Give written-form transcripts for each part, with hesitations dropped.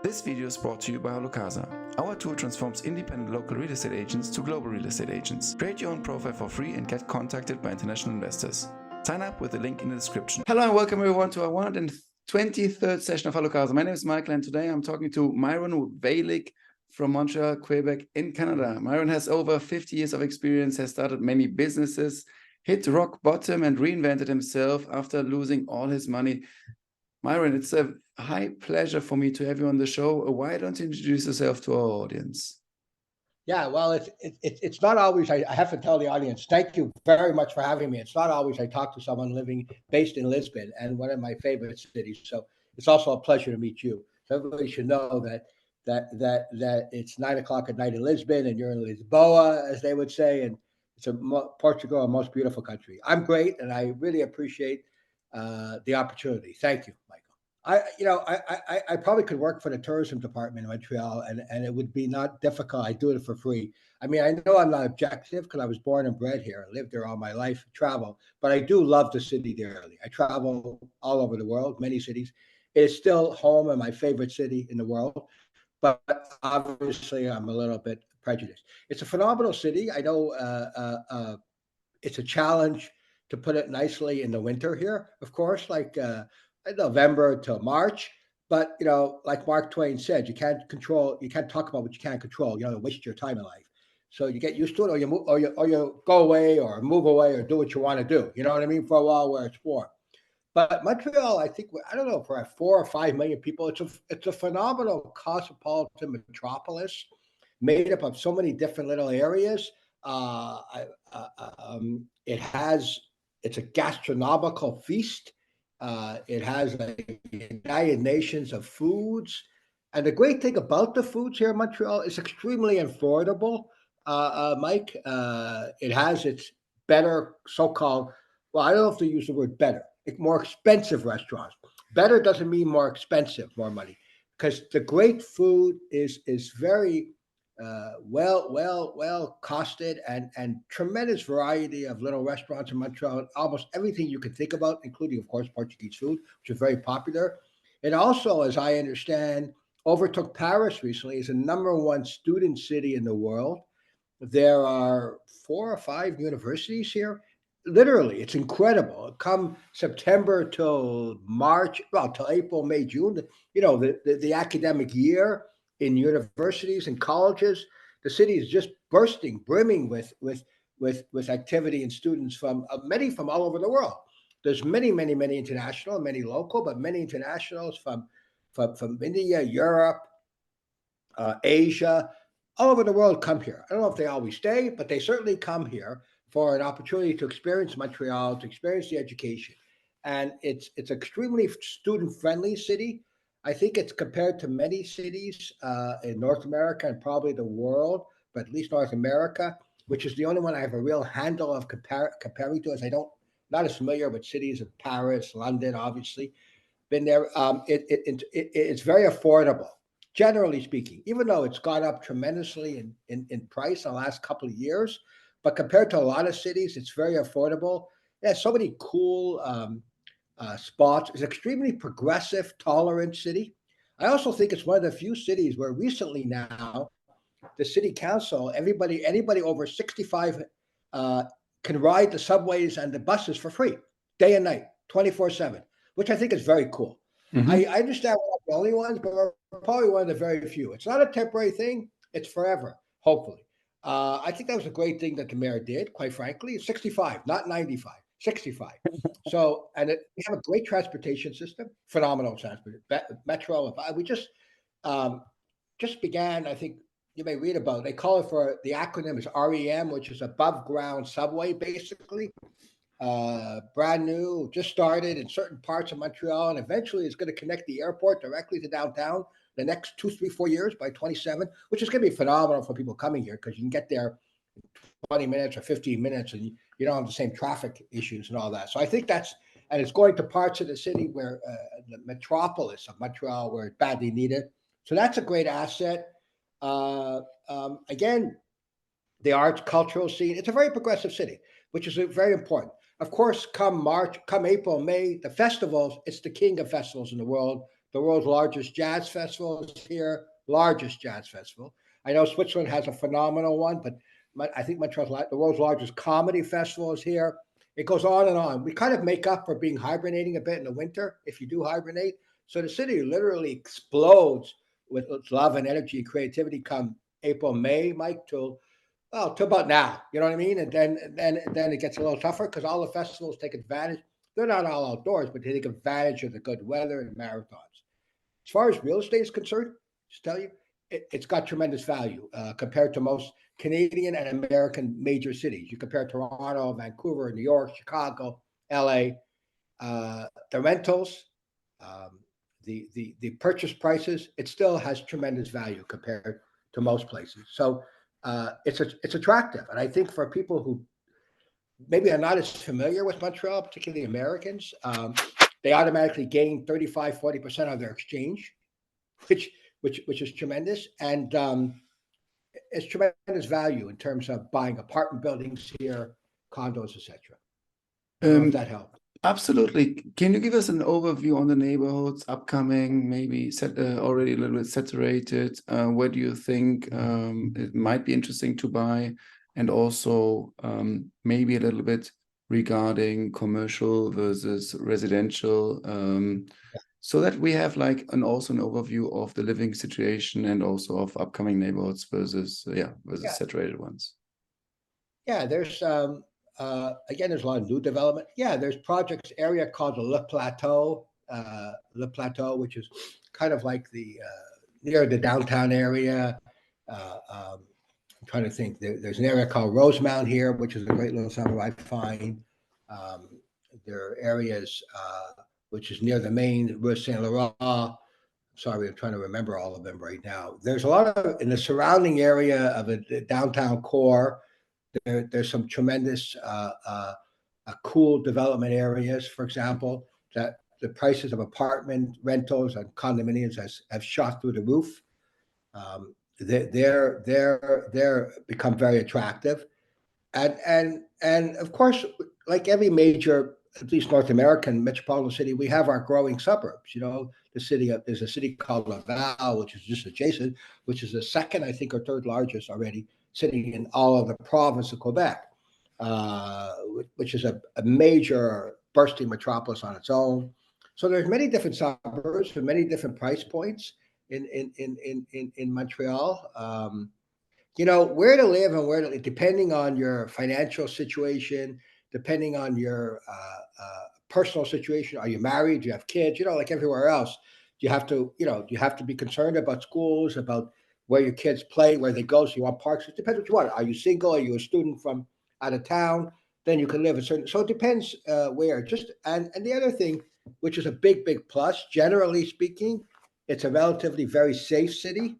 This video is brought to you by Holocasa. Our tool transforms independent local real estate agents to global real estate agents. Create your own profile for free and get contacted by international investors. Sign up with the link in the description. Hello and welcome everyone to our 123rd session of Holocasa. My name is Michael and today I'm talking to Myron Welik from Montreal, Quebec in Canada. Myron has over 50 years of experience, has started many businesses, hit rock bottom and reinvented himself after losing all his money. Myron, it's a high pleasure for me to have you on the show. Why don't you introduce yourself to our audience? Yeah, well, it's not always, I have to tell the audience, thank you very much for having me. It's not always I talk to someone based in Lisbon and one of my favorite cities. So it's also a pleasure to meet you. So everybody should know that it's 9 o'clock at night in Lisbon and you're in Lisboa, as they would say, and it's Portugal, a most beautiful country. I'm great and I really appreciate the opportunity. Thank you, Michael. I probably could work for the tourism department in Montreal and it would be not difficult. I do it for free. I mean, I know I'm not objective because I was born and bred here. I lived there all my life, travel, but I do love the city dearly. I travel all over the world, many cities. It is still home and my favorite city in the world, but obviously I'm a little bit prejudiced. It's a phenomenal city. I know it's a challenge, to put it nicely, in the winter here, of course, like November to March. But like Mark Twain said, you can't talk about what you can't control. You don't waste your time in life. So you get used to it, or you move, or you go away, or move away, or do what you want to do. You know what I mean? For a while, where it's warm. But Montreal, I think, I don't know, for 4 or 5 million people, it's a phenomenal cosmopolitan metropolis made up of so many different little areas. It's a gastronomical feast. It has a United Nations of foods. And the great thing about the foods here in Montreal is extremely affordable, Mike. It has its better so-called, well, I don't know if they use the word better, more expensive restaurants. Better doesn't mean more expensive, more money, because the great food is very well costed and tremendous variety of little restaurants in Montreal. Almost everything you can think about, including, of course, Portuguese food, which is very popular. It also, as I understand, overtook Paris recently as the #1 student city in the world. There are 4 or 5 universities here. Literally, it's incredible. Come September till March, well, till April, May, June, the academic year in universities and colleges, the city is just bursting, brimming with activity and students from many from all over the world. There's many international, many local, but many internationals from India, Europe, Asia, all over the world come here. I don't know if they always stay, but they certainly come here for an opportunity to experience Montreal, to experience the education. And it's extremely student-friendly city. I think it's compared to many cities in North America and probably the world, but at least North America, which is the only one I have a real handle of comparing to, as not as familiar with cities of Paris, London, obviously. Been there. It's very affordable, generally speaking, even though it's gone up tremendously in price in the last couple of years. But compared to a lot of cities, it's very affordable. It has so many cool spots. It's an extremely progressive, tolerant city. I also think it's one of the few cities where recently now the city council, anybody over 65 can ride the subways and the buses for free, day and night, 24/7, which I think is very cool. Mm-hmm. I understand we're not the only ones, but we're probably one of the very few. It's not a temporary thing. It's forever, hopefully. I think that was a great thing that the mayor did, quite frankly. 65, not 95, 65. So, we have a great transportation system, phenomenal transport, metro. We just began, I think you may read about it. They call it, for the acronym is REM, which is above ground subway, basically. Brand new, just started in certain parts of Montreal, and eventually it's going to connect the airport directly to downtown the next 2, 3, 4 years by 27, which is going to be phenomenal for people coming here because you can get there in 20 minutes or 15 minutes and you don't have the same traffic issues and all that. So I think and it's going to parts of the city where the metropolis of Montreal, where it's badly needed. So that's a great asset. Again, the arts, cultural scene, it's a very progressive city, which is very important. Of course, come April, May, the festivals, it's the king of festivals in the world. The world's largest jazz festival is here, largest jazz festival. I know Switzerland has a phenomenal one, but I think Montreal's the world's largest comedy festival is here. It goes on and on. We kind of make up for being hibernating a bit in the winter, if you do hibernate. So the city literally explodes with its love and energy and creativity come April, May, Mike, till about now. You know what I mean? And then it gets a little tougher because all the festivals take advantage. They're not all outdoors, but they take advantage of the good weather and marathons. As far as real estate is concerned, just tell you, it's got tremendous value compared to most Canadian and American major cities. You compare Toronto, Vancouver, New York, Chicago, LA. The rentals, the purchase prices, it still has tremendous value compared to most places. So it's attractive, and I think for people who maybe are not as familiar with Montreal, particularly Americans, they automatically gain 35-40% of their exchange, which is tremendous, and it's tremendous value in terms of buying apartment buildings here, condos, etc. I don't know if that helped. Absolutely. Can you give us an overview on the neighborhoods upcoming, maybe already a little bit saturated? Where do you think it might be interesting to buy? And also maybe a little bit regarding commercial versus residential, so that we have like also an overview of the living situation and also of upcoming neighborhoods versus saturated ones. Yeah, there's again, there's a lot of new development. Yeah, there's projects area called the Le Plateau, which is kind of like the near the downtown area. I'm trying to think. There's an area called Rosemount here, which is a great little suburb I find. There are areas which is near the main Rue Saint Laurent. Sorry, I'm trying to remember all of them right now. There's a lot of in the surrounding area of the downtown core. There's some tremendous cool development areas. For example, that the prices of apartment rentals and condominiums have shot through the roof. They're become very attractive, and of course, like every major, at least North American metropolitan city, we have our growing suburbs. You know, there's a city called Laval, which is just adjacent, which is the second, I think, or third largest already city in all of the province of Quebec, which is a major bursting metropolis on its own. So there's many different suburbs with many different price points in Montreal. You know, where to live and depending on your financial situation, depending on your personal situation. Are you married? Do you have kids? You know, like everywhere else, you have to be concerned about schools, about where your kids play, where they go. So you want parks. It depends what you want. Are you single? Are you a student from out of town? Then you can live a certain. So it depends where. And the other thing, which is a big plus, generally speaking, it's a relatively very safe city.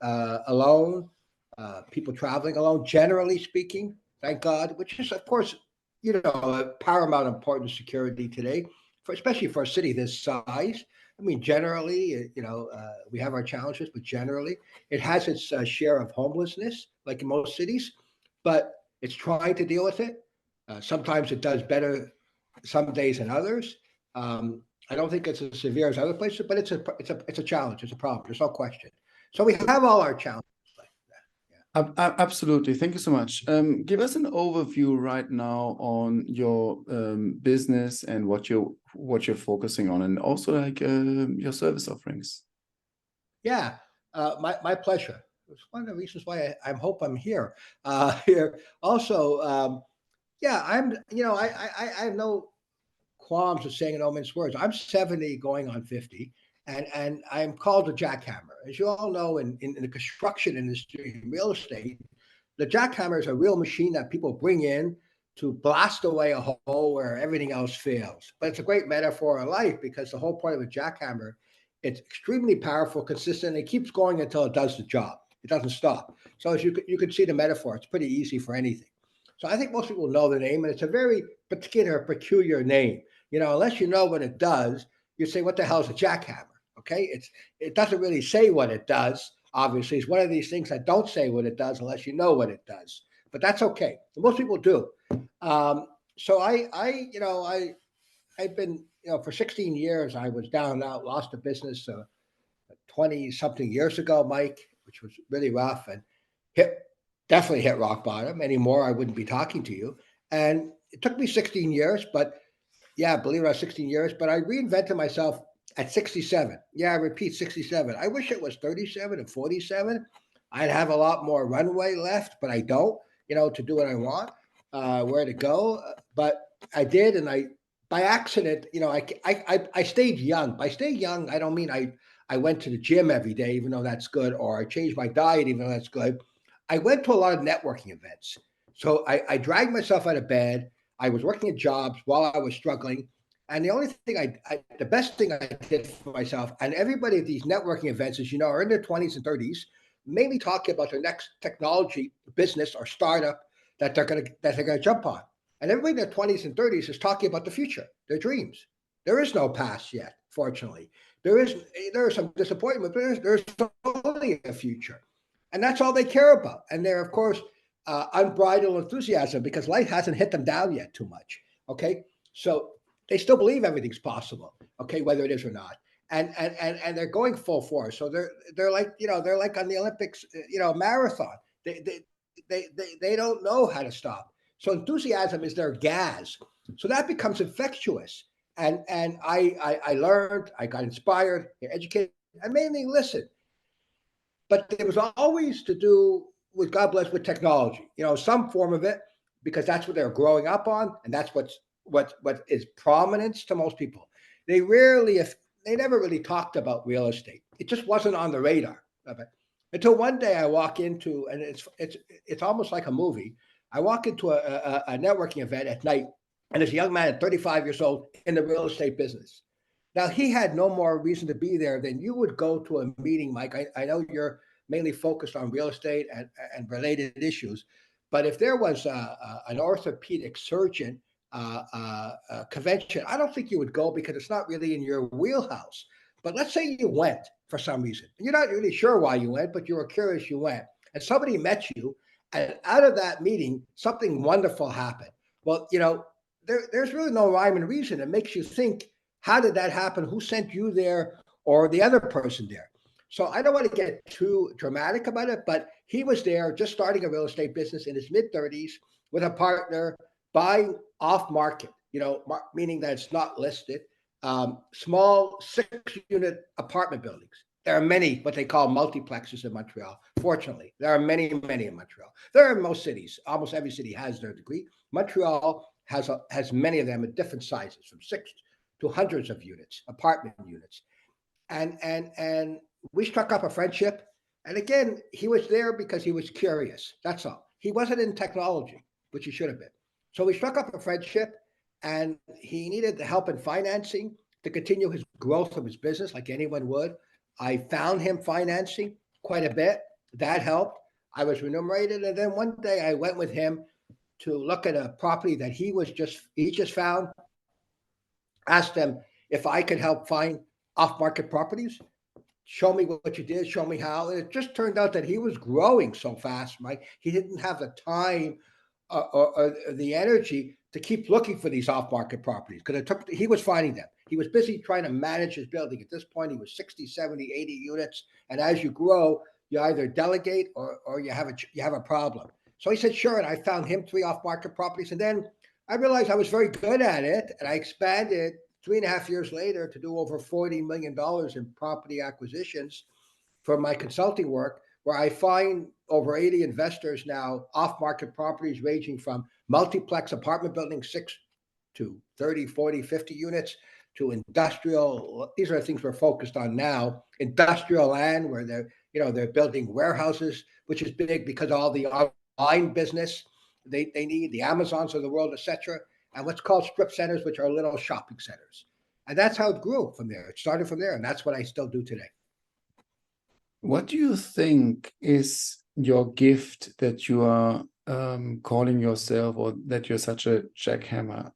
Alone, people traveling alone, generally speaking, thank God, which is, of course, a paramount importance security today, especially for a city this size. I mean, generally, we have our challenges, but generally, it has its share of homelessness, like in most cities, but it's trying to deal with it. Sometimes it does better some days than others. I don't think it's as severe as other places, but it's a challenge. It's a problem. There's no question. So we have all our challenges like that. Yeah. Absolutely. Thank you so much. Give us an overview right now on your business and what you're focusing on, and also like your service offerings. Yeah, my pleasure. It's one of the reasons why I hope I'm here. Here also, yeah, I have no qualms of saying in no mince words. I'm 70 going on 50. And I'm called a jackhammer. As you all know, in the construction industry, in real estate, the jackhammer is a real machine that people bring in to blast away a hole where everything else fails. But it's a great metaphor of life because the whole point of a jackhammer, it's extremely powerful, consistent, and it keeps going until it does the job. It doesn't stop. So as you can see the metaphor, it's pretty easy for anything. So I think most people know the name, and it's a very peculiar name. Unless you know what it does, you say, what the hell is a jackhammer? Okay, it doesn't really say what it does. Obviously, it's one of these things that don't say what it does unless you know what it does. But that's okay. Most people do. So I've been for 16 years, I was down and out, lost a business 20 something years ago, Mike, which was really rough, and definitely hit rock bottom. Anymore, I wouldn't be talking to you. And it took me 16 years, but yeah, believe it or not, 16 years, but I reinvented myself at 67. Yeah, I repeat, 67. I wish it was 37 and 47. I'd have a lot more runway left, but I don't, to do what I want, where to go. But I did, and by accident, I stayed young. By stay young, I don't mean I went to the gym every day, even though that's good, or I changed my diet, even though that's good. I went to a lot of networking events. So I dragged myself out of bed. I was working at jobs while I was struggling. And the only thing the best thing I did for myself, and everybody at these networking events, as you know, are in their 20s and 30s, mainly talking about their next technology business or startup that they're gonna jump on. And everybody in their 20s and 30s is talking about the future, their dreams. There is no past yet, fortunately. There is some disappointment, but there's only a future. And that's all they care about. And they're, of course, unbridled enthusiasm because life hasn't hit them down yet too much. Okay. So they still believe everything's possible. Okay. Whether it is or not. And they're going full force. So they're like, they're like on the Olympics, marathon. They don't know how to stop. So enthusiasm is their gas. So that becomes infectious. And I learned, I got inspired, educated, I mainly listened. But it was always to do with, God bless, with technology, some form of it, because that's what they're growing up on, and that's what is prominence to most people. They never really talked about real estate. It just wasn't on the radar of it. Until one day I walk into, and it's almost like a movie. I walk into a networking event at night, and there's a young man at 35 years old in the real estate business. Now, he had no more reason to be there than you would go to a meeting, Mike. I know you're mainly focused on real estate and related issues, but if there was an orthopedic surgeon convention, I don't think you would go because it's not really in your wheelhouse. But let's say you went for some reason. You're not really sure why you went, but you were curious, you went. And somebody met you, and out of that meeting, something wonderful happened. Well, there's really no rhyme and reason. It makes you think, how did that happen? Who sent you there or the other person there? So I don't want to get too dramatic about it, but he was there just starting a real estate business in his mid-30s with a partner buying off market, meaning that it's not listed, small 6-unit apartment buildings. There are many what they call multiplexes in Montreal. Fortunately, there are many, many in Montreal. There are in most cities. Almost every city has their degree. Montreal has many of them at different sizes, from 6 to hundreds of units, apartment units. And we struck up a friendship. And again, he was there because he was curious. That's all. He wasn't in technology, which he should have been. So we struck up a friendship, and he needed the help in financing to continue his growth of his business like anyone would. I found him financing quite a bit. That helped. I was remunerated. And then one day I went with him to look at a property that he just found. Asked them if I could help find off-market properties. Show me what you did, show me how. And it just turned out that he was growing so fast, Mike. He didn't have the time or the energy to keep looking for these off-market properties because he was finding them. He was busy trying to manage his building. At this point, he was 60, 70, 80 units. And as you grow, you either delegate or you have a problem. So he said, sure. And I found him 3 off-market properties. And then I realized I was very good at it, and I expanded 3.5 years later to do over $40 million in property acquisitions for my consulting work, where I find over 80 investors now, off-market properties ranging from multiplex apartment buildings, 6 to 30, 40, 50 units, to industrial. These are the things we're focused on now. Industrial land, where they're building warehouses, which is big because all the online business they need, the Amazons of the world, etc., and what's called strip centers, which are little shopping centers. And that's how it grew from there. It started from there, and that's what I still do today. What do you think is your gift that you are calling yourself, or that you're such a jackhammer?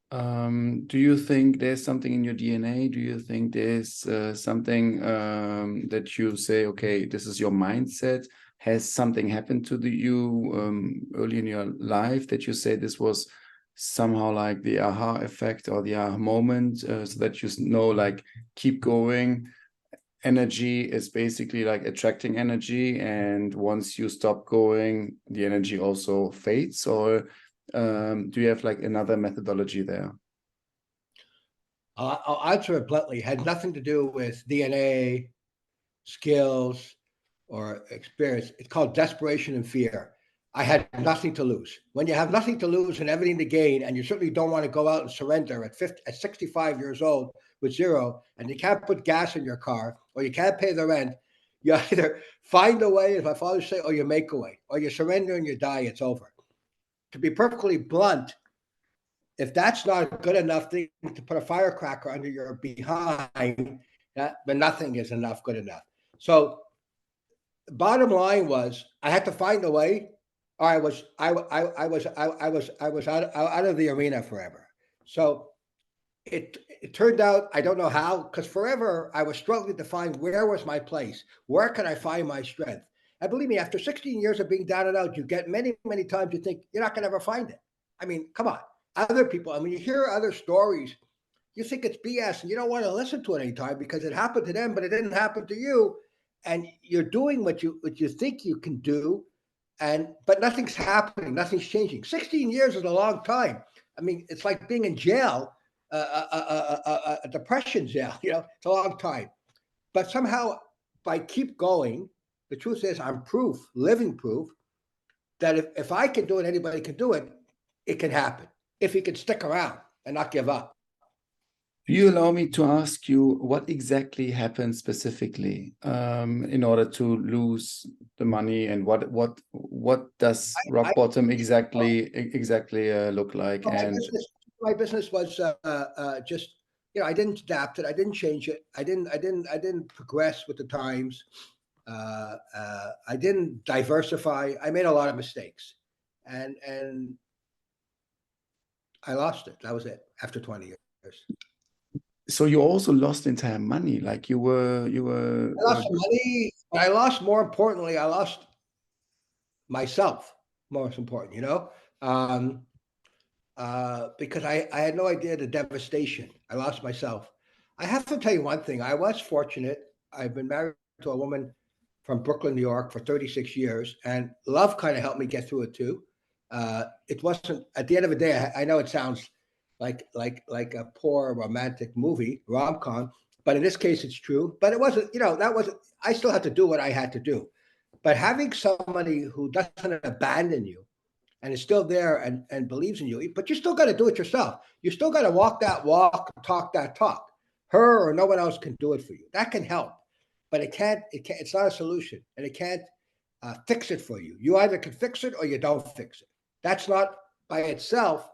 Do you think there's something in your DNA? Do you think there's something that you say, okay, this is your mindset? Has something happened to you early in your life that you say this was somehow like the aha effect or the aha moment, so that you know, like, keep going. Energy is basically like attracting energy, and once you stop going, the energy also fades? Or do you have like another methodology there? I'll answer it bluntly. It had nothing to do with DNA, skills, or experience. It's called desperation and fear. I had nothing to lose. When you have nothing to lose and everything to gain, and you certainly don't want to go out and surrender at 65 years old with zero, and you can't put gas in your car, or you can't pay the rent, you either find a way, as my father say, or you make a way, or you surrender and you die. It's over. To be perfectly blunt, if that's not a good enough thing to put a firecracker under your behind, then nothing is enough good enough. So bottom line was I had to find a way, or I was out of the arena forever. So it turned out, I don't know how, because forever I was struggling to find where was my place, where can I find my strength. And believe me, after 16 years of being down and out, you get many times you think you're not going to ever find it. I mean, come on, other people. I mean, you hear other stories, you think it's BS, and you don't want to listen to it anytime because it happened to them, but it didn't happen to you, and you're doing what you think you can do, but nothing's happening, nothing's changing. 16 years is a long time. I mean, it's like being in jail, a depression jail. It's a long time. But somehow, by keep going, the truth is, I'm proof, living proof, that if I can do it, anybody can do it. It can happen if you can stick around and not give up. Do you allow me to ask you what exactly happened specifically in order to lose the money, and what does rock bottom exactly look like? And My business was just, I didn't adapt it, I didn't change it, I didn't progress with the times, I didn't diversify. I made a lot of mistakes, and I lost it. That was it after 20 years. so you also lost entire money, like you were I lost some money, but I lost, more importantly, I lost myself. Most important, because I had no idea the devastation. I lost myself. I have to tell you one thing. I was fortunate. I've been married to a woman from Brooklyn, New York for 36 years, and love kind of helped me get through it too. It wasn't, at the end of the day, I know it sounds like a poor romantic movie, rom-com, but in this case it's true. But it wasn't, that wasn't, I still had to do what I had to do. But having somebody who doesn't abandon you and is still there and believes in you, but you still got to do it yourself. You still got to walk that walk, talk that talk. Her or no one else can do it for you. That can help, but it can't. It's not a solution, and it can't fix it for you. You either can fix it or you don't fix it. That's not by itself.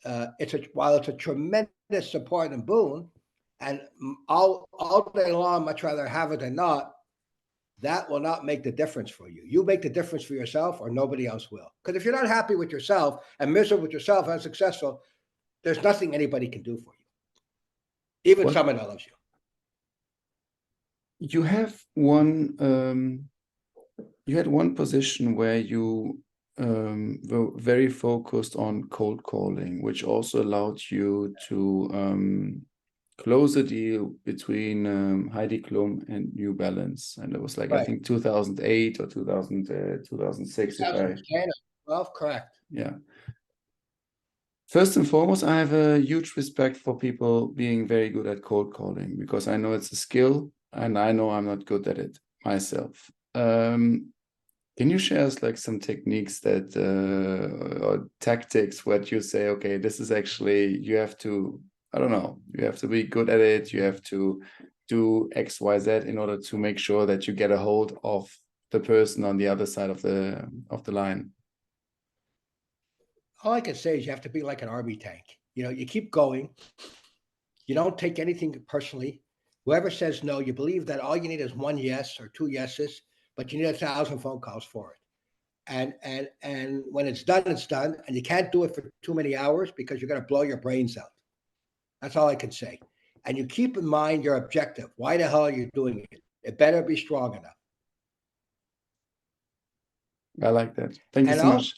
While it's a tremendous support and boon, and all day long, much rather have it than not. That will not make the difference for you. You make the difference for yourself, or nobody else will. Because if you're not happy with yourself and miserable with yourself, unsuccessful, there's nothing anybody can do for you, even someone that loves you. You have one. You had one position where you were very focused on cold calling, which also allowed you to close a deal between Heid Klum and New Balance, and it was like, right, I think 2008 or 2006. 2010, well, correct. Yeah. First and foremost, I have a huge respect for people being very good at cold calling, because I know it's a skill, and I know I'm not good at it myself. Can you share us like some techniques that or tactics what you say, okay, this is actually, you have to, I don't know, you have to be good at it, you have to do X, Y, Z in order to make sure that you get a hold of the person on the other side of the line? All I can say is you have to be like an army tank. You keep going. You don't take anything personally. Whoever says no, you believe that all you need is one yes or two yeses, but you need 1,000 phone calls for it. And when it's done, it's done. And you can't do it for too many hours because you're going to blow your brains out. That's all I can say. And you keep in mind your objective. Why the hell are you doing it? It better be strong enough. I like that. Thank you so much.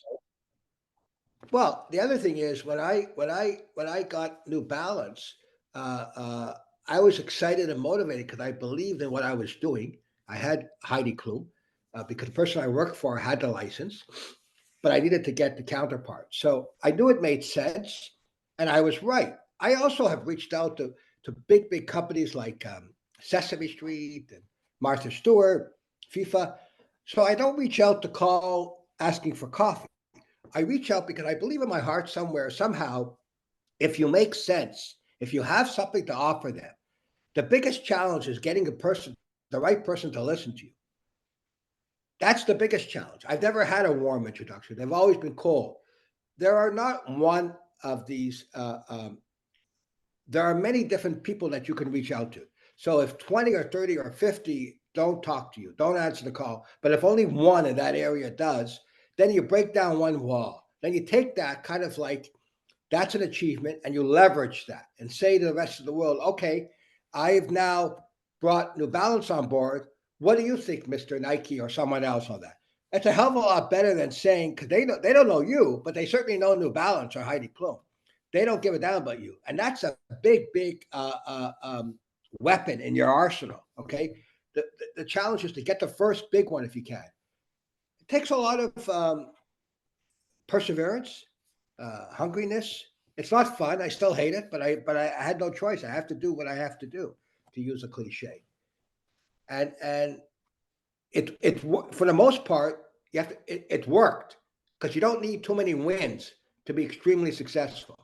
Well, the other thing is when I got New Balance, uh, uh, I was excited and motivated because I believed in what I was doing. I had Heidi Klum because the person I worked for had the license, but I needed to get the counterpart. So I knew it made sense, and I was right. I also have reached out to big companies like Sesame Street and Martha Stewart, FIFA. So I don't reach out to call asking for coffee. I reach out because I believe in my heart somewhere, somehow, if you make sense, if you have something to offer them, the biggest challenge is getting the right person to listen to you. That's the biggest challenge. I've never had a warm introduction. They've always been cold. There are not one of these. There are many different people that you can reach out to. So if 20 or 30 or 50 don't talk to you, don't answer the call, but if only one in that area does, then you break down one wall. Then you take that kind of like that's an achievement and you leverage that and say to the rest of the world, okay, I've now brought New Balance on board. What do you think, Mr. Nike or someone else on that? That's a hell of a lot better than saying, because they don't know you, but they certainly know New Balance or Heidi Klum. They don't give a damn about you. And that's a big weapon in your arsenal. Okay. The challenge is to get the first big one if you can. It takes a lot of perseverance, hungriness. It's not fun. I still hate it, but I had no choice. I have to do what I have to do, to use a cliche. And it for the most part, you have to, it worked because you don't need too many wins to be extremely successful.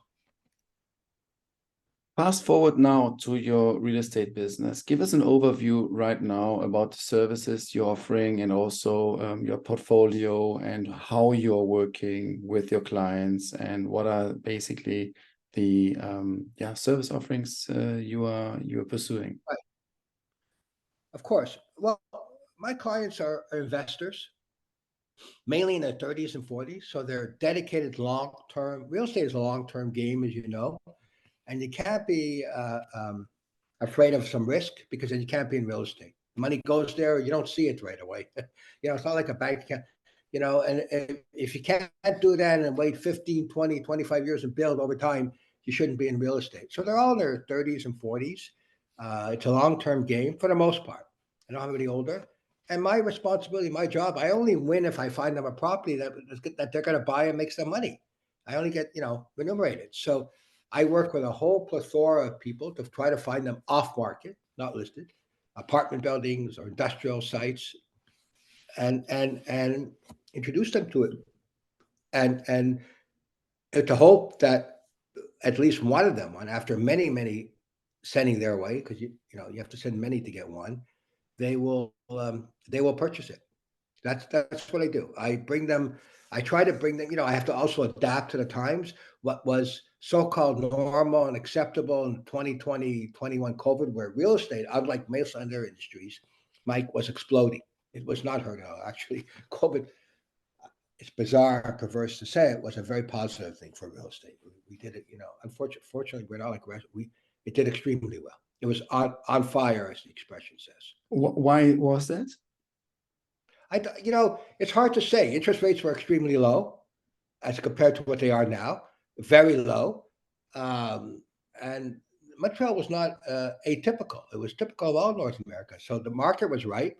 Fast forward now to your real estate business. Give us an overview right now about the services you're offering and also your portfolio and how you're working with your clients and what are basically the service offerings you are pursuing. Right. Of course. Well, my clients are investors, mainly in their 30s and 40s. So they're dedicated long term. Real estate is a long term game, as you know, and you can't be afraid of some risk because then you can't be in real estate. Money goes there, you don't see it right away. It's not like a bank account, and if you can't do that and wait 15, 20, 25 years and build over time, you shouldn't be in real estate. So they're all in their 30s and 40s. It's a long term game for the most part. I don't have any older. And my responsibility, my job, I only win if I find them a property that they're going to buy and make some money. I only get, remunerated. So I work with a whole plethora of people to try to find them off market, not listed, apartment buildings or industrial sites, and introduce them to it, and to hope that at least one of them, after many sending their way, because you have to send many to get one, they will purchase it. That's what I do. I try to bring them, I have to also adapt to the times. What was so-called normal and acceptable in 2020, 21 COVID, where real estate, unlike most other industries, Mike, was exploding. It was not heard of. Actually, COVID, it's bizarre and perverse to say it, was a very positive thing for real estate. We did it, unfortunately, we're not like it did extremely well. It was on fire, as the expression says. Why was that? It's hard to say. Interest rates were extremely low as compared to what they are now, very low. Um, and Montreal was not atypical. It was typical of all North America. So the market was right.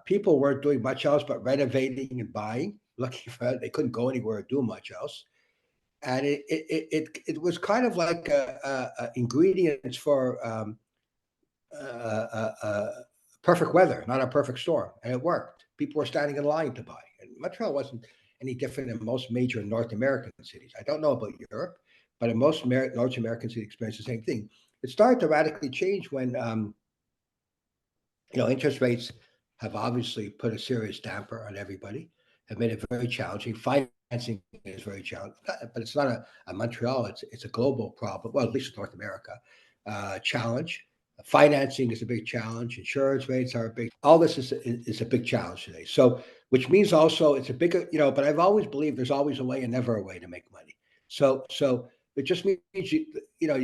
People weren't doing much else but renovating and buying. Lucky for them, they couldn't go anywhere or do much else. And it was kind of like ingredients for perfect weather, not a perfect storm, and it worked. People were standing in line to buy, and Montreal wasn't any different than most major North American cities. I don't know about Europe, but in most North American cities experienced the same thing. It started to radically change when interest rates have obviously put a serious damper on everybody, have made it very challenging. Financing is very challenging, but it's not a Montreal. It's a global problem. Well, at least North America challenge. Financing is a big challenge. Insurance rates are a big. All this is a big challenge today. So, which means also it's a bigger. But I've always believed there's always a way and never a way to make money. So it just means you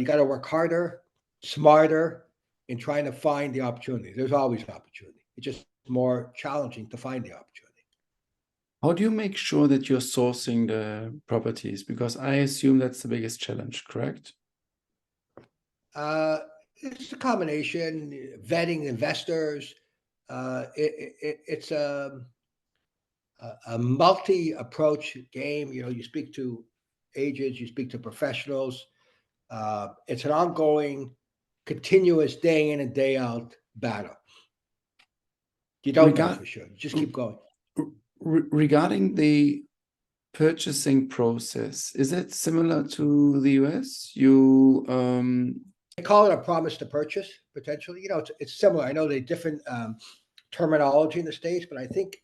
got to work harder, smarter, in trying to find the opportunity. There's always opportunity. It's just more challenging to find the opportunity. How do you make sure that you're sourcing the properties? Because I assume that's the biggest challenge, correct? Uh, it's a combination, vetting investors. It's a multi-approach game. You speak to agents, you speak to professionals. It's an ongoing, continuous, day in and day out battle. You don't know Regard for sure. You just keep going. Regarding the purchasing process, is it similar to the US? They call it a promise to purchase, potentially. It's similar. I know they different terminology in the States, but I think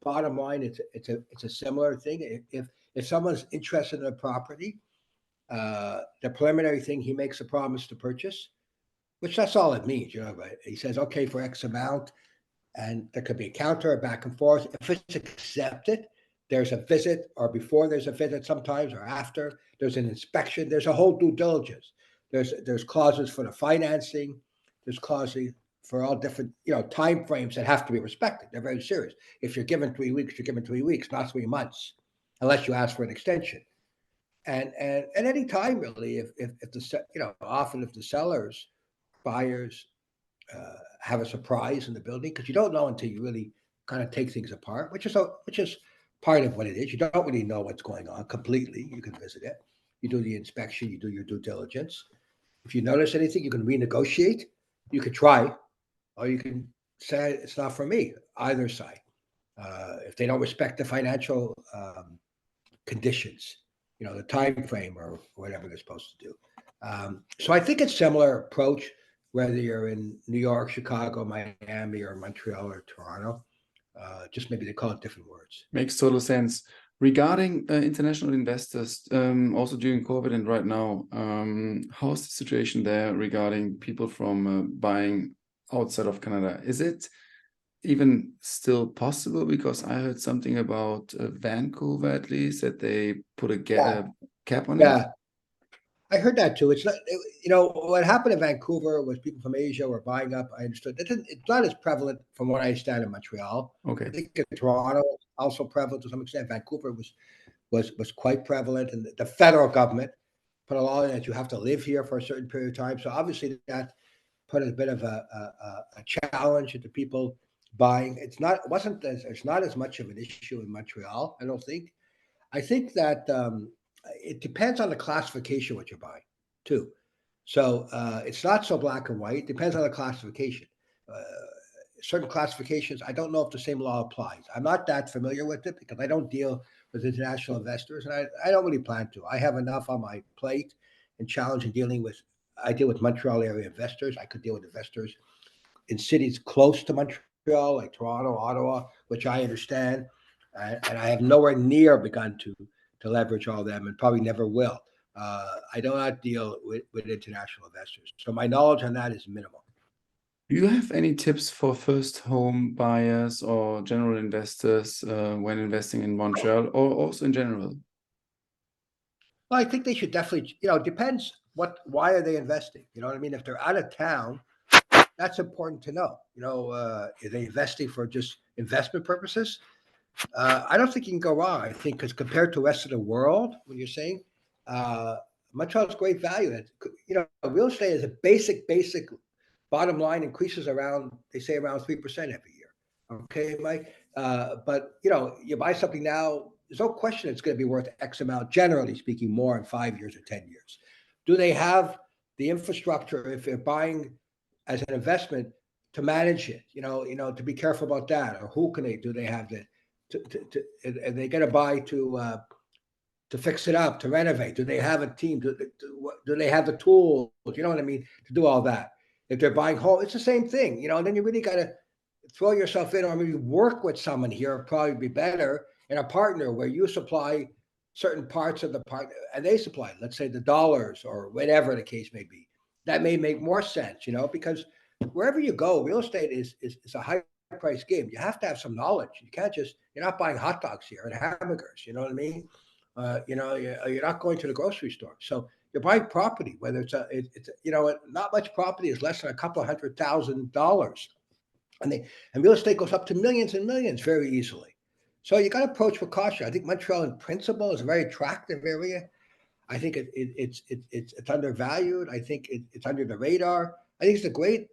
bottom line, it's a similar thing. If someone's interested in a property, the preliminary thing, he makes a promise to purchase, which that's all it means. But he says, okay, for X amount, and there could be a counter, a back and forth. If it's accepted, there's a visit, or before there's a visit sometimes, or after there's an inspection. There's a whole due diligence. There's clauses for the financing. There's clauses for all different time frames that have to be respected. They're very serious. If you're given 3 weeks, you're given 3 weeks, not 3 months, unless you ask for an extension. And any time really, if the often if the sellers, buyers have a surprise in the building, because you don't know until you really kind of take things apart, which is part of what it is. You don't really know what's going on completely. You can visit it, you do the inspection, you do your due diligence. If you notice anything, you can renegotiate. You could try, or you can say it's not for me. Either side. If they don't respect the financial conditions, the time frame or whatever they're supposed to do. So I think it's similar approach, whether you're in New York, Chicago, Miami, or Montreal or Toronto. Just maybe they call it different words. Makes total sense. Regarding international investors, also during COVID and right now, how's the situation there regarding people from buying outside of Canada? Is it even still possible? Because I heard something about Vancouver, at least, that they put a Yeah, cap on it. yeah, I heard that too. It's not, what happened in Vancouver was people from Asia were buying up. I understood. It's not as prevalent from what I understand in Montreal. I Okay. think in Toronto also prevalent to some extent. Vancouver was quite prevalent, and the federal government put a law in that you have to live here for a certain period of time. So obviously that put a bit of a challenge into people buying. It's not as much of an issue in Montreal, I don't think. I think that it depends on the classification what you're buying too. So it's not so black and white. Depends on the classification. Uh, Certain classifications, I don't know if the same law applies. I'm not that familiar with it because I don't deal with international investors, and I don't really plan to. I have enough on my plate and challenge in dealing with. I deal with Montreal area investors. I could deal with investors in cities close to Montreal, like Toronto, Ottawa, which I understand, and I have nowhere near begun to leverage all them, and probably never will. I do not deal with international investors, so my knowledge on that is minimal. Do you have any tips for first home buyers or general investors when investing in Montreal or also in general? Well, I think they should definitely, it depends why are they investing? You know what I mean? If they're out of town, that's important to know. Are they investing for just investment purposes? I don't think you can go wrong. I think because compared to the rest of the world, what you're saying, uh, Montreal's great value. Real estate is a basic bottom line increases they say around 3% every year. Okay, Mike. But you buy something now, there's no question it's going to be worth X amount, generally speaking, more in 5 years or 10 years. Do they have the infrastructure if they're buying as an investment to manage it? To be careful about that, or who can they? Do they have the and they got to buy to fix it up, to renovate? Do they have a team? Do they have the tools? You know what I mean? To do all that. If they're buying home, it's the same thing. And then you really got to throw yourself in, or maybe work with someone here. Would probably be better, and a partner where you supply certain parts of the part and they supply, let's say, the dollars or whatever the case may be. That may make more sense, because wherever you go, real estate is a high price game. You have to have some knowledge. You can't you're not buying hot dogs here and hamburgers. You know what I mean? You're not going to the grocery store. So you're buying property, whether not much property is less than a couple of $100,000, and real estate goes up to millions and millions very easily. So you got to approach with caution. I think Montreal in principle is a very attractive area. I think it's undervalued. I think it's under the radar. I think it's a great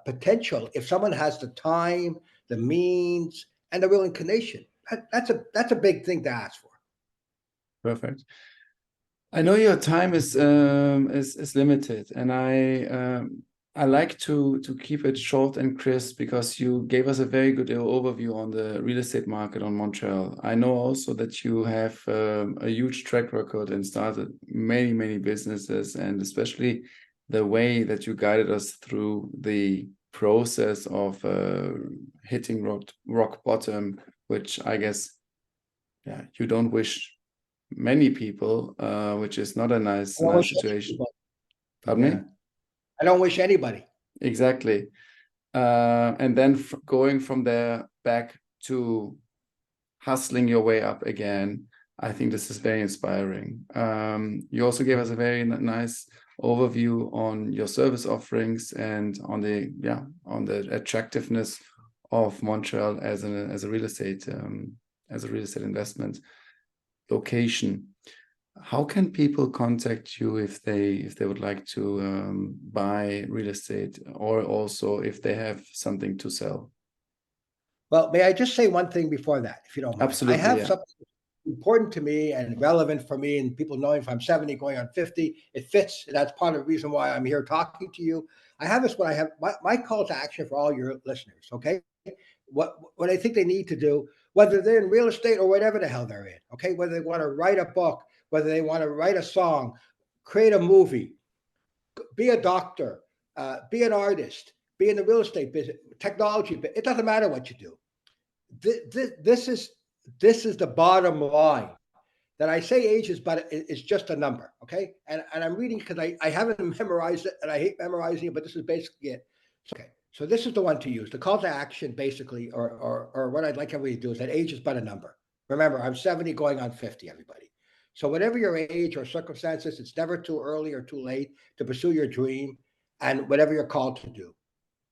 potential if someone has the time, the means, and the real inclination. That's a big thing to ask for. Perfect. I know your time is limited, and I like to keep it short and crisp because you gave us a very good overview on the real estate market on Montreal. I know also that you have a huge track record and started many businesses, and especially the way that you guided us through the process of hitting rock bottom, which I guess, yeah, you don't wish many people, which is not a nice situation. Pardon me? I don't wish anybody. Exactly. And then going from there back to hustling your way up again. I think this is very inspiring. You also gave us a very nice overview on your service offerings and on the attractiveness of Montreal as a real estate investment location. How can people contact you if they would like to buy real estate, or also if they have something to sell? Well, may I just say one thing before that, if you don't mind? Absolutely, I have yeah. something important to me and relevant for me, and people knowing if I'm 70 going on 50, it fits. That's part of the reason why I'm here talking to you. I have this, what I have, my call to action for all your listeners, okay? What I think they need to do, whether they're in real estate or whatever the hell they're in, okay? Whether they want to write a book, whether they want to write a song, create a movie, be a doctor, be an artist, be in the real estate business, technology, it doesn't matter what you do. This is the bottom line. That I say age is, but it's just a number, okay? And I'm reading because I haven't memorized it, and I hate memorizing it, but this is basically it. Okay, so this is the one to use. The call to action, basically, or what I'd like everybody to do is that age is but a number. Remember, I'm 70 going on 50, everybody. So whatever your age or circumstances, it's never too early or too late to pursue your dream and whatever you're called to do.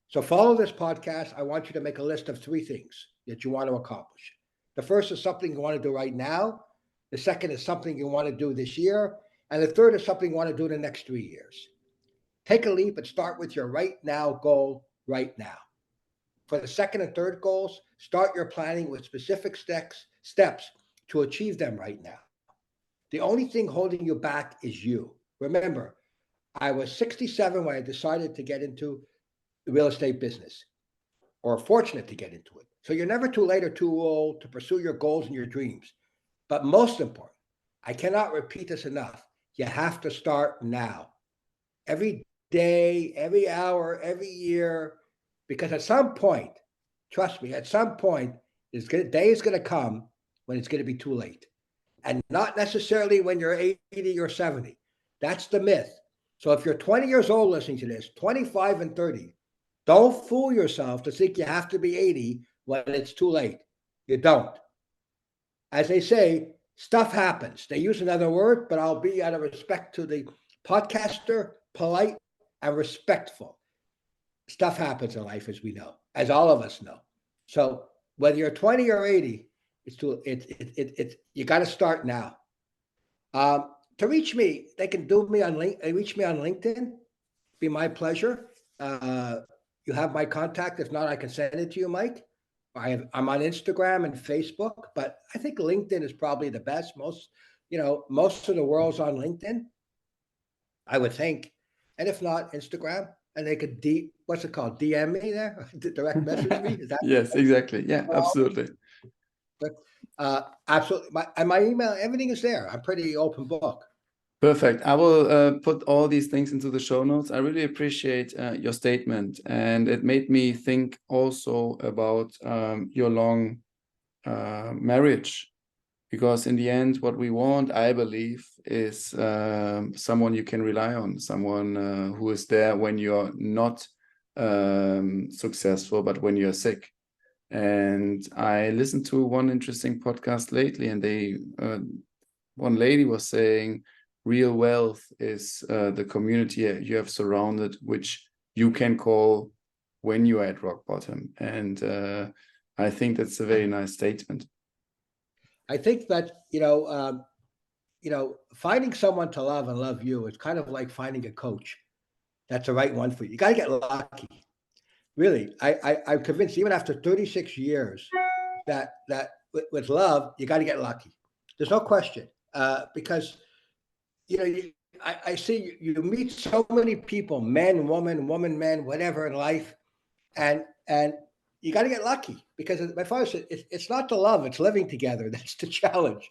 So follow this podcast. I want you to make a list of 3 things that you want to accomplish. The first is something you want to do right now. The second is something you want to do this year. And the third is something you want to do in the next 3 years. Take a leap and start with your right now goal right now. For the second and third goals, start your planning with specific steps to achieve them right now. The only thing holding you back is you. Remember, I was 67 when I decided to get into the real estate business, or fortunate to get into it. So you're never too late or too old to pursue your goals and your dreams. But most important, I cannot repeat this enough. You have to start now. Every day, every hour, every year, because at some point, trust me, at some point, day is going to come when it's going to be too late. And not necessarily when you're 80 or 70. That's the myth. So if you're 20 years old listening to this, 25 and 30, don't fool yourself to think you have to be 80 when it's too late. You don't. As they say, stuff happens. They use another word, but I'll be out of respect to the podcaster, polite and respectful. Stuff happens in life, as we know, as all of us know. So whether you're 20 or 80, you got to start now. To reach me, they can reach me on LinkedIn. Be my pleasure. You have my contact. If not, I can send it to you, Mike. I'm on Instagram and Facebook, but I think LinkedIn is probably the best. Most of the world's on LinkedIn, I would think. And if not, Instagram, and they could what's it called? DM me there, direct message me. Is that yes, exactly? Yeah, absolutely. Absolutely. My email, everything is there. I'm pretty open book. Perfect. I will put all these things into the show notes. I really appreciate your statement, and it made me think also about your long marriage, because in the end, what we want, I believe, is someone you can rely on, someone who is there when you're not successful, but when you're sick. And I listened to one interesting podcast lately, and one lady was saying, real wealth is the community you have surrounded, which you can call when you are at rock bottom. And I think that's a very nice statement. I think that, finding someone to love and love you is kind of like finding a coach that's the right one for you. You got to get lucky. Really, I'm convinced even after 36 years that with love, you got to get lucky. There's no question. Because, I see you meet so many people, men, woman, man, whatever in life. And you got to get lucky because my father said it's not the love, it's living together. That's the challenge.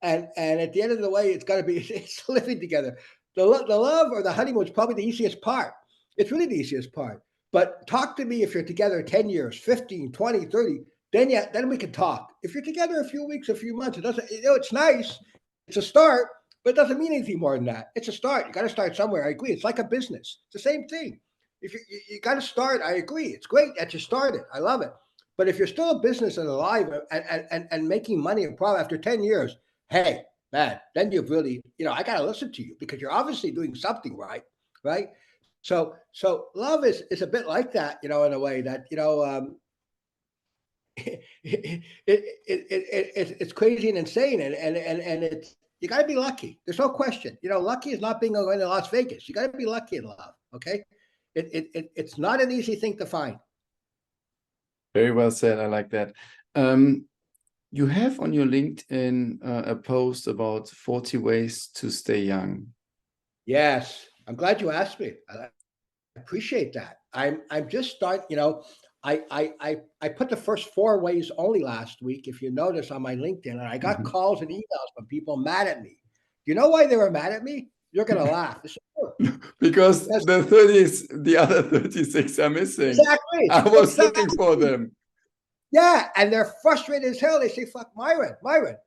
And at the end of the way, it's got to be it's living together. The love or the honeymoon is probably the easiest part. It's really the easiest part. But talk to me if you're together 10 years, 15, 20, 30, then we can talk. If you're together a few weeks, a few months, it doesn't, it's nice. It's a start, but it doesn't mean anything more than that. It's a start. You got to start somewhere. I agree. It's like a business. It's the same thing. If you got to start, I agree. It's great that you started. I love it. But if you're still a business and alive and making money and profit after 10 years, hey, man, then you've really, I got to listen to you because you're obviously doing something right, right? So love is a bit like that, in a way that, it's crazy and insane. And it's, you got to be lucky. There's no question. Lucky is not being going to Las Vegas. You got to be lucky in love. Okay. It's not an easy thing to find. Very well said. I like that. You have on your LinkedIn a post about 40 ways to stay young. Yes, I'm glad you asked me. I appreciate that. I'm just starting. I put the first 4 ways only last week, if you notice on my LinkedIn, and I got calls and emails from people mad at me. You know why they were mad at me? You're gonna laugh. Because the other 36 are missing. Exactly. I was looking for them. Yeah, and they're frustrated as hell. They say, fuck, Myron,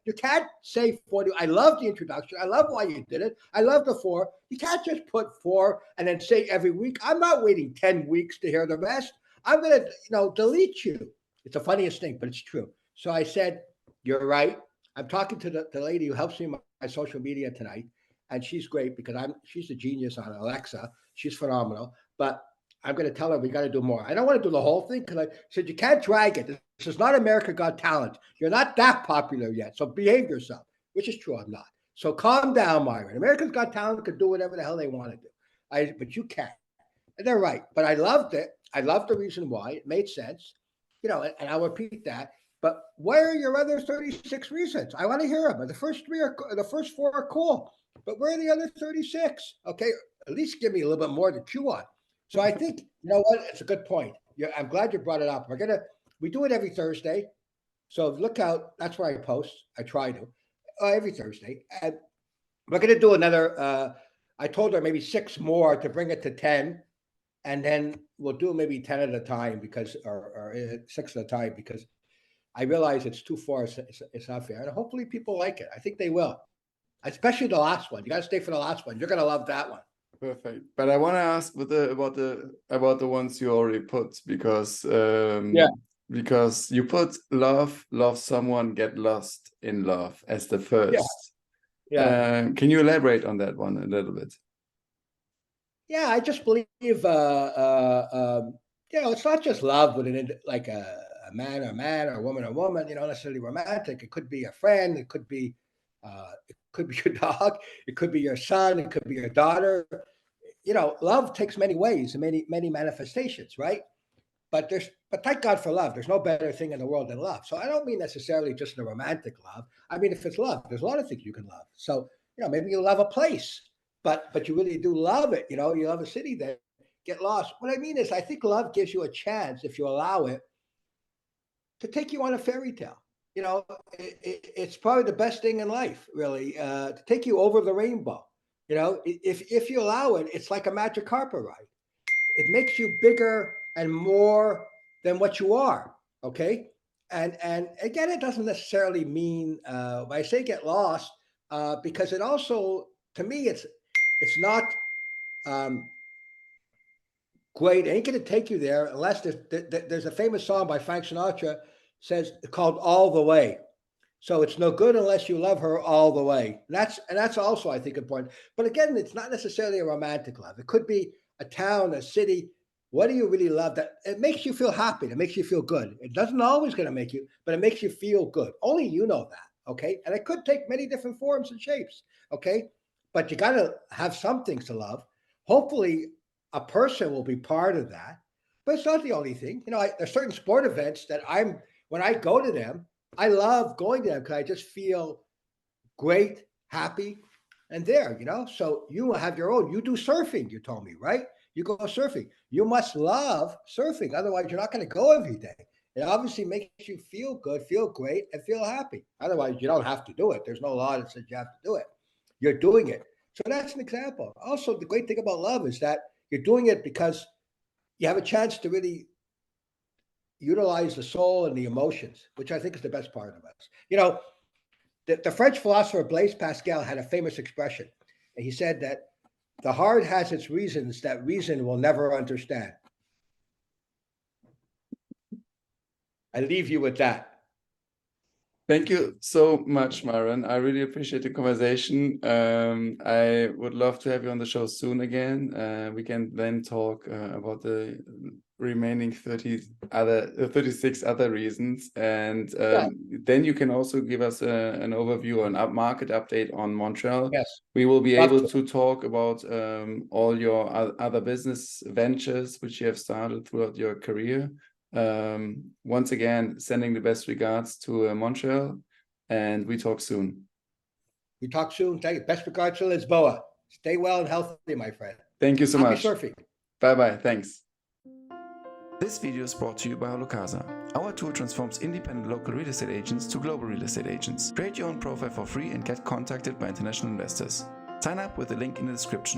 you can't say 40. I love the introduction. I love why you did it. I love the 4. You can't just put 4 and then say every week. I'm not waiting 10 weeks to hear the rest. I'm going to, delete you. It's the funniest thing, but it's true. So I said, you're right. I'm talking to the lady who helps me with my social media tonight. And she's great because she's a genius on Alexa. She's phenomenal. But I'm going to tell her we got to do more. I don't want to do the whole thing because I said you can't drag it. This is not America Got Talent. You're not that popular yet, so behave yourself, which is true. I'm not. So calm down, Myron. America's Got Talent could do whatever the hell they want to do. But you can't. And they're right. But I loved it. I loved the reason why. It made sense. And I'll repeat that. But where are your other 36 reasons? I want to hear them. The first 4 are cool. But where are the other 36? Okay, at least give me a little bit more to chew on. So I think, you know what? It's a good point. I'm glad you brought it up. We do it every Thursday. So look out. That's where I post. I try to every Thursday. And we're going to do another. I told her maybe 6 more to bring it to 10. And then we'll do maybe 10 at a time or 6 at a time because I realize it's too far. It's not fair. And hopefully people like it. I think they will. Especially the last one. You got to stay for the last one. You're going to love that one. Perfect. But I want to ask about the ones you already put because because you put love someone, get lost in love as the first. Yeah. Can you elaborate on that one a little bit? Yeah, I just believe it's not just love with like a man or a woman, necessarily romantic. It could be a friend, it could be your dog, it could be your son, it could be your daughter. Love takes many ways and many manifestations, right? But thank God for love. There's no better thing in the world than love. So I don't mean necessarily just the romantic love. I mean, if it's love, there's a lot of things you can love. So, maybe you love a place, but you really do love it. You love a city that get lost. What I mean is I think love gives you a chance, if you allow it, to take you on a fairy tale. It's probably the best thing in life, really, to take you over the rainbow. If you allow it, it's like a magic carpet ride. It makes you bigger and more than what you are. Okay. And again, it doesn't necessarily mean when I say get lost, because it also, to me, it's not great. It ain't going to take you there unless there's a famous song by Frank Sinatra called All the Way. So it's no good unless you love her all the way. And that's also, I think, important. But again, it's not necessarily a romantic love. It could be a town, a city. What do you really love? That it makes you feel happy. It makes you feel good. It doesn't always going to make you, but it makes you feel good. Only you know that. Okay. And it could take many different forms and shapes. Okay. But you got to have some things to love. Hopefully, a person will be part of that. But it's not the only thing. There's certain sport events that when I go to them, I love going to them because I just feel great, happy, and there. So you have your own. You do surfing, you told me, right? You go surfing. You must love surfing. Otherwise, you're not going to go every day. It obviously makes you feel good, feel great, and feel happy. Otherwise, you don't have to do it. There's no law that says you have to do it. You're doing it. So that's an example. Also, the great thing about love is that you're doing it because you have a chance to really utilize the soul and the emotions, which I think is the best part of us. The French philosopher Blaise Pascal had a famous expression. And he said that the heart has its reasons that reason will never understand. I leave you with that. Thank you so much, Myron. I really appreciate the conversation. I would love to have you on the show soon again. We can then talk about the remaining 36 other reasons. And then you can also give us an overview, an market update on Montreal. Yes. We will be able to talk about all your other business ventures, which you have started throughout your career. Once again, sending the best regards to Montreal, and we talk soon. We talk soon. Thank you. Best regards to Lisboa. Stay well and healthy, my friend. Thank you so much. Happy surfing. Bye-bye. Thanks. This video is brought to you by Holocasa. Our tool transforms independent local real estate agents to global real estate agents. Create your own profile for free and get contacted by international investors. Sign up with the link in the description.